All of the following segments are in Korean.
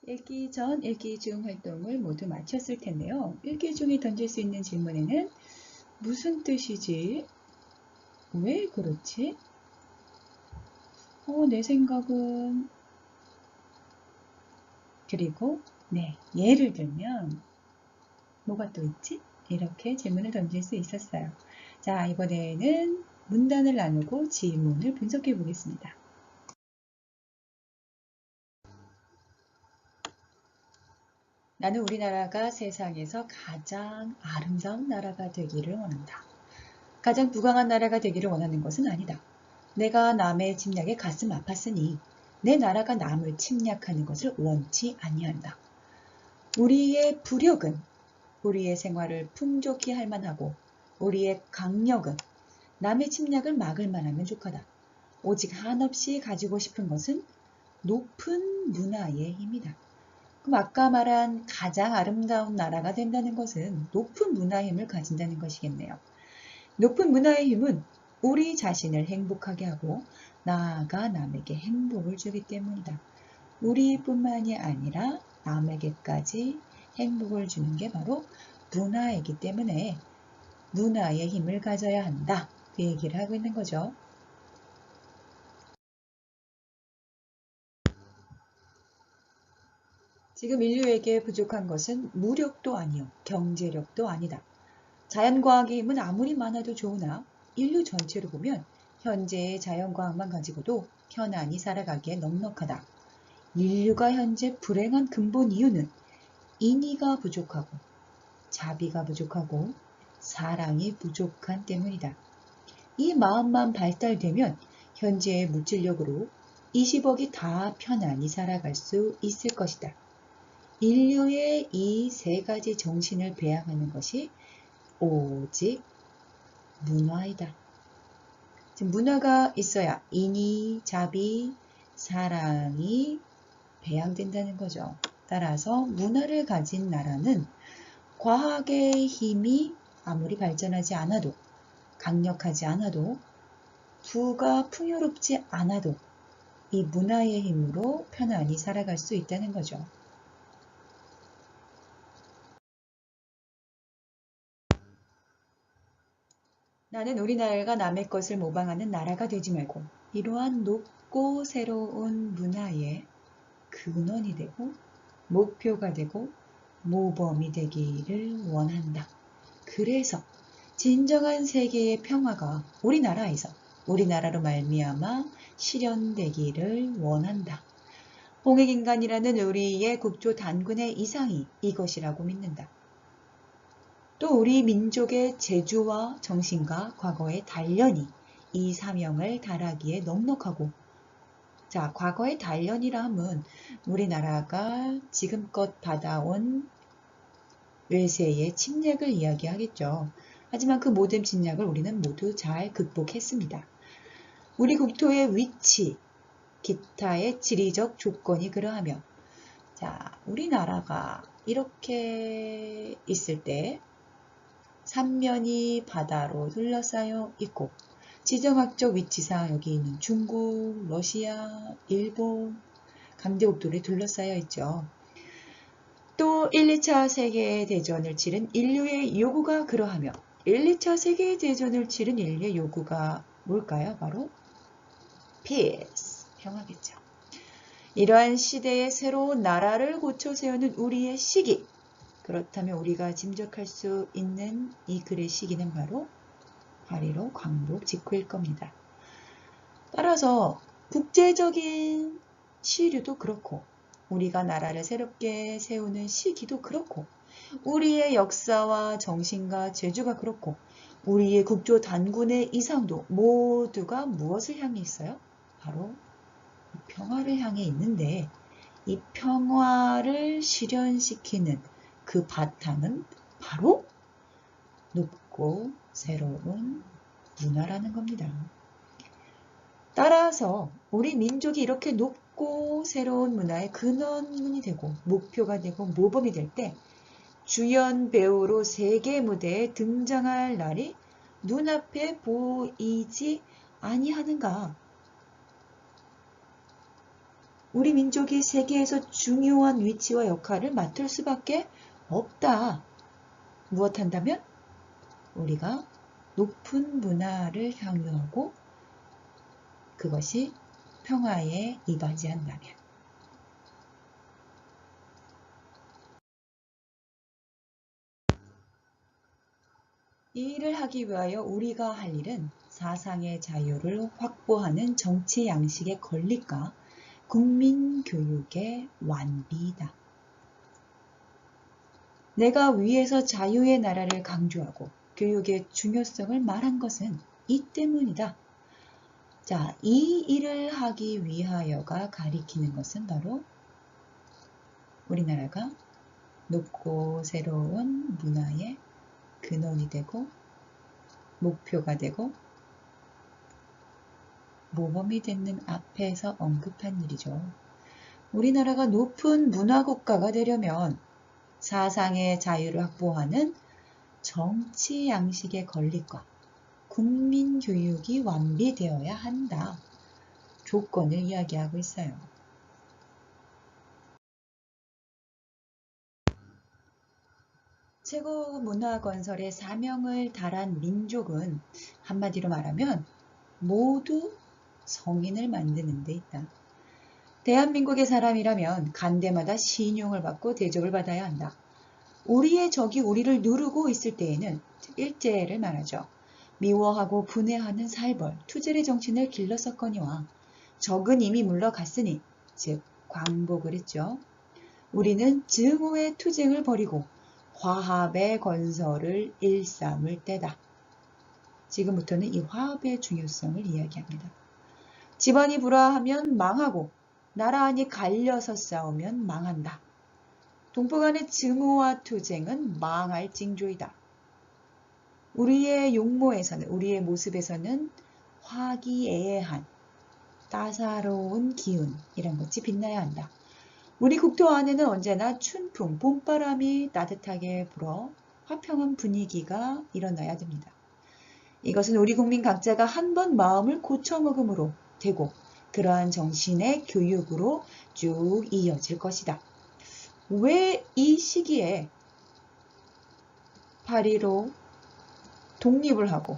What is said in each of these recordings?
읽기 전, 읽기 중 활동을 모두 마쳤을 텐데요. 읽기 중에 던질 수 있는 질문에는 무슨 뜻이지? 왜 그렇지? 내 생각은 그리고 예를 들면 뭐가 또 있지? 이렇게 질문을 던질 수 있었어요. 자, 이번에는 문단을 나누고 질문을 분석해 보겠습니다. 나는 우리나라가 세상에서 가장 아름다운 나라가 되기를 원한다. 가장 부강한 나라가 되기를 원하는 것은 아니다. 내가 남의 침략에 가슴 아팠으니 내 나라가 남을 침략하는 것을 원치 아니한다. 우리의 부력은 우리의 생활을 풍족히 할 만하고 우리의 강력은 남의 침략을 막을 만하면 족하다. 오직 한없이 가지고 싶은 것은 높은 문화의 힘이다. 그럼 아까 말한 가장 아름다운 나라가 된다는 것은 높은 문화의 힘을 가진다는 것이겠네요. 높은 문화의 힘은 우리 자신을 행복하게 하고 나아가 남에게 행복을 주기 때문이다. 우리뿐만이 아니라 남에게까지 행복을 주는 게 바로 문화이기 때문에 문화의 힘을 가져야 한다. 그 얘기를 하고 있는 거죠. 지금 인류에게 부족한 것은 무력도 아니요 경제력도 아니다. 자연과학의 힘은 아무리 많아도 좋으나 인류 전체로 보면 현재의 자연과학만 가지고도 편안히 살아가기에 넉넉하다. 인류가 현재 불행한 근본 이유는 인의가 부족하고 자비가 부족하고 사랑이 부족한 때문이다. 이 마음만 발달되면 현재의 물질력으로 20억이 다 편안히 살아갈 수 있을 것이다. 인류의 이 세 가지 정신을 배양하는 것이 오직 문화이다. 문화가 있어야 인의, 자비, 사랑이 배양된다는 거죠. 따라서 문화를 가진 나라는 과학의 힘이 아무리 발전하지 않아도 강력하지 않아도 부가 풍요롭지 않아도 이 문화의 힘으로 편안히 살아갈 수 있다는 거죠. 나는 우리나라가 남의 것을 모방하는 나라가 되지 말고 이러한 높고 새로운 문화의 근원이 되고 목표가 되고 모범이 되기를 원한다. 그래서 진정한 세계의 평화가 우리나라로 말미암아 실현되기를 원한다. 홍익인간이라는 우리의 국조 단군의 이상이 이것이라고 믿는다. 또 우리 민족의 재주와 정신과 과거의 단련이 이 사명을 달하기에 넉넉하고 과거의 단련이라 함은 우리나라가 지금껏 받아온 외세의 침략을 이야기하겠죠. 하지만 그 모든 침략을 우리는 모두 잘 극복했습니다. 우리 국토의 위치, 기타의 지리적 조건이 그러하며 우리나라가 이렇게 있을 때 삼면이 바다로 둘러싸여 있고 지정학적 위치상 여기 있는 중국, 러시아, 일본 강대국들이 둘러싸여 있죠. 또 1, 2차 세계대전을 치른 인류의 요구가 그러하며 1, 2차 세계대전을 치른 인류의 요구가 뭘까요? 바로 peace, 평화겠죠. 이러한 시대의 새로운 나라를 고쳐 세우는 우리의 시기, 그렇다면 우리가 짐작할 수 있는 이 글의 시기는 바로 파리로 광복 직후일 겁니다. 따라서 국제적인 시류도 그렇고 우리가 나라를 새롭게 세우는 시기도 그렇고 우리의 역사와 정신과 재주가 그렇고 우리의 국조 단군의 이상도 모두가 무엇을 향해 있어요? 바로 평화를 향해 있는데 이 평화를 실현시키는 그 바탕은 바로 높고 새로운 문화라는 겁니다. 따라서 우리 민족이 이렇게 높고 새로운 문화의 근원이 되고 목표가 되고 모범이 될 때 주연 배우로 세계 무대에 등장할 날이 눈앞에 보이지 아니하는가? 우리 민족이 세계에서 중요한 위치와 역할을 맡을 수밖에 없다. 무엇한다면? 우리가 높은 문화를 향유하고 그것이 평화에 이바지한다면. 이 일을 하기 위하여 우리가 할 일은 사상의 자유를 확보하는 정치 양식의 건립과 국민교육의 완비이다. 내가 위에서 자유의 나라를 강조하고 교육의 중요성을 말한 것은 이 때문이다. 자, 이 일을 하기 위하여가 가리키는 것은 바로 우리나라가 높고 새로운 문화의 근원이 되고 목표가 되고 모범이 되는 앞에서 언급한 일이죠. 우리나라가 높은 문화국가가 되려면 사상의 자유를 확보하는 정치 양식의 건립과 국민교육이 완비되어야 한다. 조건을 이야기하고 있어요. 최고 문화 건설의 사명을 다한 민족은 한마디로 말하면 모두 성인을 만드는 데 있다. 대한민국의 사람이라면 간대마다 신용을 받고 대접을 받아야 한다. 우리의 적이 우리를 누르고 있을 때에는 일제를 말하죠. 미워하고 분해하는 살벌, 투절의 정신을 길렀었거니와 적은 이미 물러갔으니 즉 광복을 했죠. 우리는 증오의 투쟁을 벌이고 화합의 건설을 일삼을 때다. 지금부터는 이 화합의 중요성을 이야기합니다. 집안이 불화하면 망하고 나라 안이 갈려서 싸우면 망한다. 동포 간의 증오와 투쟁은 망할 징조이다. 우리의 용모에서는, 우리의 모습에서는 화기애애한 따사로운 기운 이런 것이 빛나야 한다. 우리 국토 안에는 언제나 춘풍, 봄바람이 따뜻하게 불어 화평한 분위기가 일어나야 됩니다. 이것은 우리 국민 각자가 한 번 마음을 고쳐먹음으로 되고 그러한 정신의 교육으로 쭉 이어질 것이다. 왜 이 시기에 8.15 독립을 하고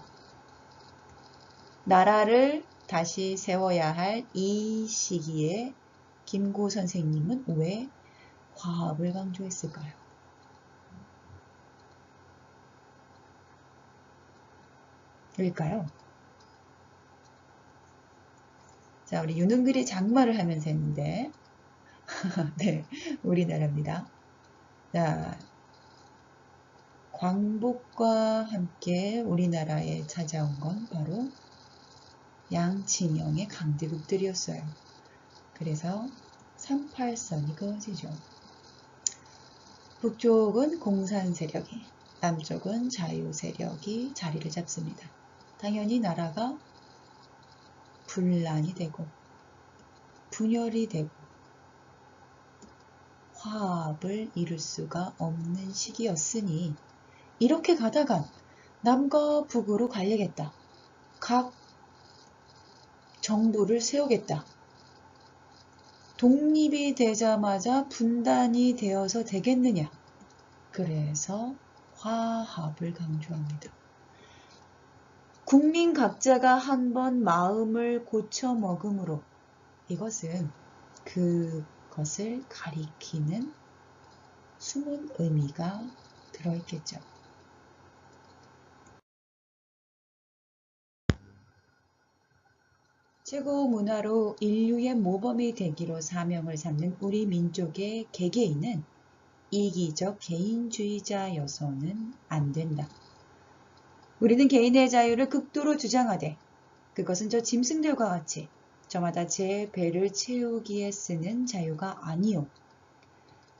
나라를 다시 세워야 할 이 시기에 김구 선생님은 왜 화합을 강조했을까요? 왜일까요? 자, 우리 유능글이 장마를 하면서 했는데 네, 우리나라입니다. 자, 광복과 함께 우리나라에 찾아온 건 바로 양친형의 강대국들이었어요. 그래서 38선이 그어지죠. 북쪽은 공산 세력이, 남쪽은 자유 세력이 자리를 잡습니다. 당연히 나라가 분란이 되고 분열이 되고 화합을 이룰 수가 없는 시기였으니 이렇게 가다간 남과 북으로 갈리겠다. 각 정부를 세우겠다. 독립이 되자마자 분단이 되어서 되겠느냐. 그래서 화합을 강조합니다. 국민 각자가 한번 마음을 고쳐 먹음으로 이것은 그것을 가리키는 숨은 의미가 들어있겠죠. 최고 문화로 인류의 모범이 되기로 사명을 삼는 우리 민족의 개개인은 이기적 개인주의자여서는 안 된다. 우리는 개인의 자유를 극도로 주장하되 그것은 저 짐승들과 같이 저마다 제 배를 채우기에 쓰는 자유가 아니요.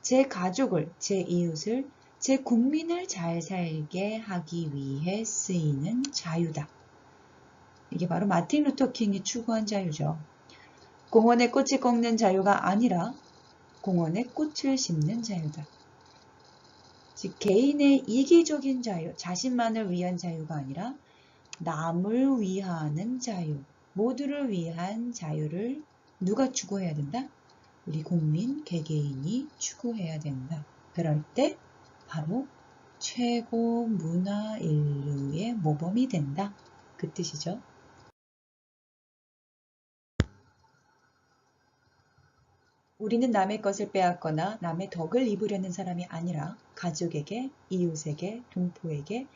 제 가족을, 제 이웃을, 제 국민을 잘 살게 하기 위해 쓰이는 자유다. 이게 바로 마틴 루터 킹이 추구한 자유죠. 공원에 꽃이 꺾는 자유가 아니라 공원에 꽃을 심는 자유다. 즉 개인의 이기적인 자유, 자신만을 위한 자유가 아니라 남을 위하는 자유, 모두를 위한 자유를 누가 추구해야 된다? 우리 국민 개개인이 추구해야 된다. 그럴 때 바로 최고 문화 인류의 모범이 된다. 그 뜻이죠. 우리는 남의 것을 빼앗거나 남의 덕을 입으려는 사람이 아니라 가족에게, 이웃에게, 동포에게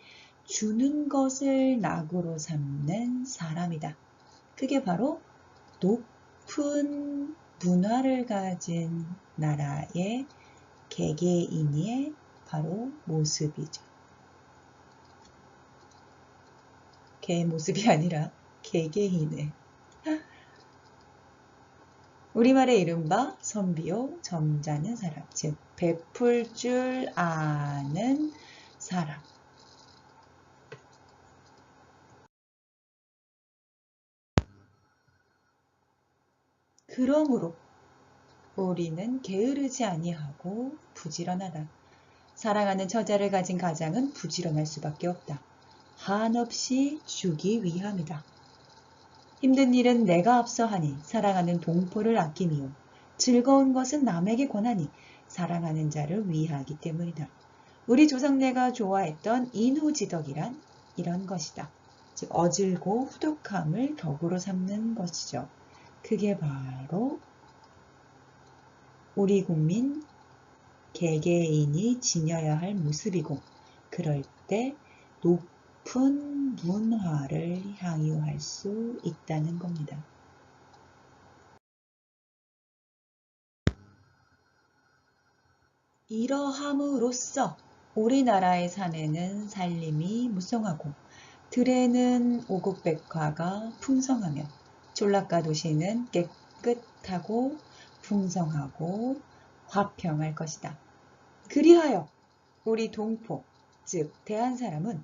주는 것을 낙으로 삼는 사람이다. 그게 바로 높은 문화를 가진 나라의 개개인의 바로 모습이죠. 개의 모습이 아니라 개개인의. 우리말의 이른바 선비요 점잖은 사람, 즉 베풀 줄 아는 사람. 그러므로 우리는 게으르지 아니하고 부지런하다. 사랑하는 처자를 가진 가장은 부지런할 수밖에 없다. 한없이 주기 위함이다. 힘든 일은 내가 앞서 하니 사랑하는 동포를 아낌이요. 즐거운 것은 남에게 권하니 사랑하는 자를 위하기 때문이다. 우리 조상네가 좋아했던 인후지덕이란 이런 것이다. 즉 어질고 후덕함을 덕으로 삼는 것이죠. 그게 바로 우리 국민 개개인이 지녀야 할 모습이고 그럴 때 높은 문화를 향유할 수 있다는 겁니다. 이러함으로써 우리나라의 사내는 살림이 무성하고 들에는 오곡백화가 풍성하며 졸락가 도시는 깨끗하고 풍성하고 화평할 것이다. 그리하여 우리 동포, 즉 대한 사람은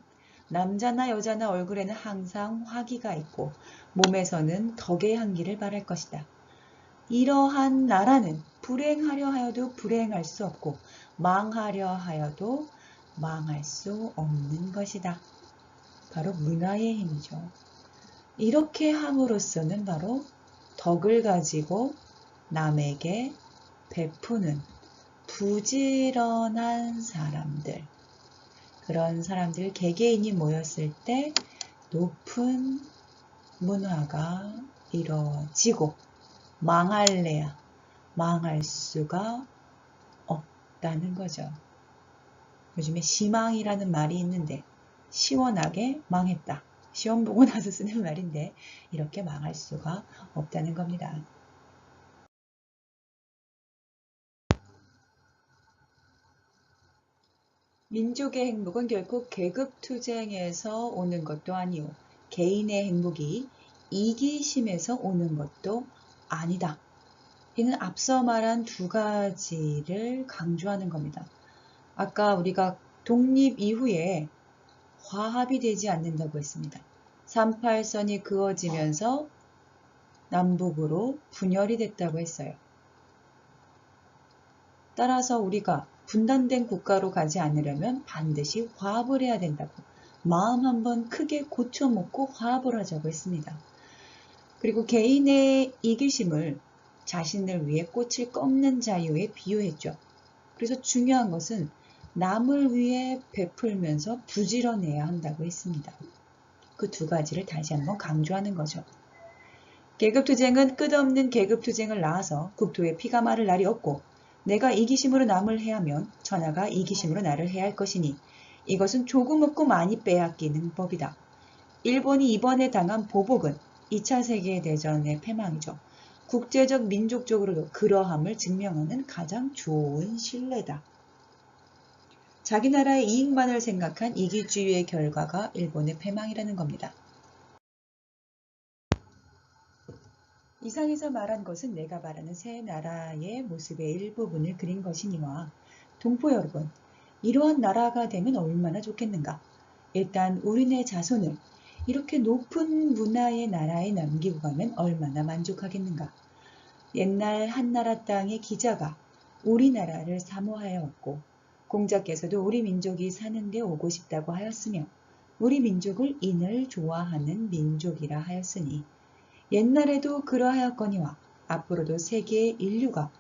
남자나 여자나 얼굴에는 항상 화기가 있고 몸에서는 덕의 향기를 발할 것이다. 이러한 나라는 불행하려 하여도 불행할 수 없고 망하려 하여도 망할 수 없는 것이다. 바로 문화의 힘이죠. 이렇게 함으로써는 바로 덕을 가지고 남에게 베푸는 부지런한 사람들, 그런 사람들 개개인이 모였을 때 높은 문화가 이루어지고 망할래야 망할 수가 없다는 거죠. 요즘에 시망이라는 말이 있는데 시원하게 망했다. 시험 보고 나서 쓰는 말인데 이렇게 망할 수가 없다는 겁니다. 민족의 행복은 결코 계급투쟁에서 오는 것도 아니오. 개인의 행복이 이기심에서 오는 것도 아니다. 이는 앞서 말한 두 가지를 강조하는 겁니다. 아까 우리가 독립 이후에 화합이 되지 않는다고 했습니다. 38선이 그어지면서 남북으로 분열이 됐다고 했어요. 따라서 우리가 분단된 국가로 가지 않으려면 반드시 화합을 해야 된다고 마음 한번 크게 고쳐먹고 화합을 하자고 했습니다. 그리고 개인의 이기심을 자신을 위해 꽃을 꺾는 자유에 비유했죠. 그래서 중요한 것은 남을 위해 베풀면서 부지런해야 한다고 했습니다. 그 두 가지를 다시 한번 강조하는 거죠. 계급투쟁은 끝없는 계급투쟁을 낳아서 국토에 피가 마를 날이 없고 내가 이기심으로 남을 해하면 천하가 이기심으로 나를 해할 것이니 이것은 조금 얻고 많이 빼앗기는 법이다. 일본이 이번에 당한 보복은 2차 세계대전의 패망이죠. 국제적 민족적으로도 그러함을 증명하는 가장 좋은 신뢰다. 자기 나라의 이익만을 생각한 이기주의의 결과가 일본의 패망이라는 겁니다. 이상에서 말한 것은 내가 바라는 새 나라의 모습의 일부분을 그린 것이니와 동포 여러분, 이러한 나라가 되면 얼마나 좋겠는가. 일단 우리네 자손을 이렇게 높은 문화의 나라에 남기고 가면 얼마나 만족하겠는가. 옛날 한나라 땅의 기자가 우리나라를 사모하여 왔고 공자께서도 우리 민족이 사는 데 오고 싶다고 하였으며 우리 민족을 인을 좋아하는 민족이라 하였으니 옛날에도 그러하였거니와 앞으로도 세계의 인류가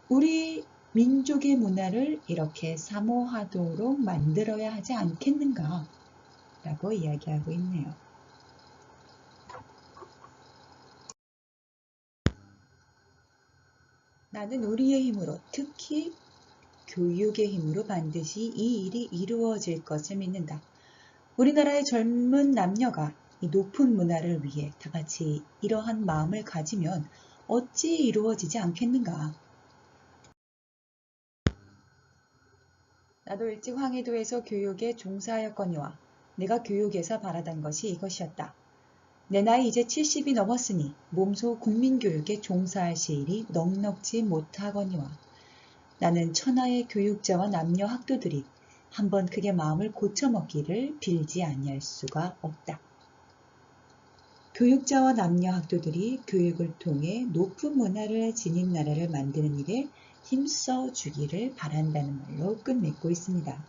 우리 민족의 문화를 이렇게 사모하도록 만들어야 하지 않겠는가? 라고 이야기하고 있네요. 나는 우리의 힘으로, 특히 교육의 힘으로 반드시 이 일이 이루어질 것을 믿는다. 우리나라의 젊은 남녀가 이 높은 문화를 위해 다 같이 이러한 마음을 가지면 어찌 이루어지지 않겠는가? 나도 일찍 황해도에서 교육에 종사하였거니와 내가 교육에서 바라던 것이 이것이었다. 내 나이 이제 70이 넘었으니 몸소 국민교육에 종사할 시일이 넉넉지 못하거니와 나는 천하의 교육자와 남녀 학도들이 한번 크게 마음을 고쳐먹기를 빌지 아니할 수가 없다. 교육자와 남녀 학도들이 교육을 통해 높은 문화를 지닌 나라를 만드는 일에 힘써 주기를 바란다는 말로 끝맺고 있습니다.